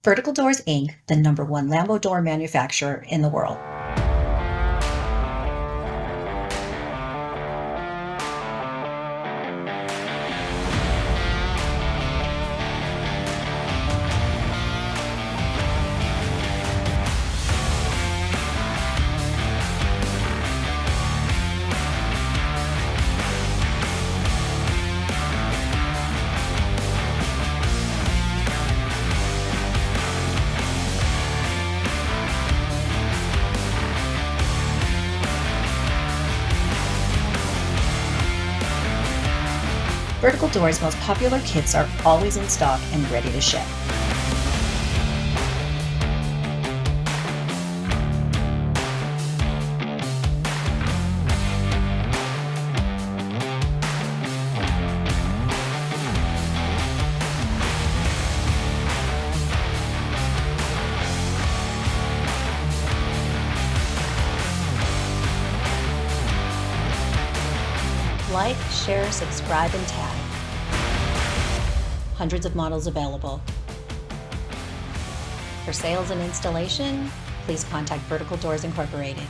Vertical Doors, Inc., the #1 Lambo door manufacturer in the world. Vertical Doors' most popular kits are always in stock and ready to ship. Like, share, subscribe, and tag. Hundreds of models available. For sales and installation, please contact Vertical Doors Incorporated,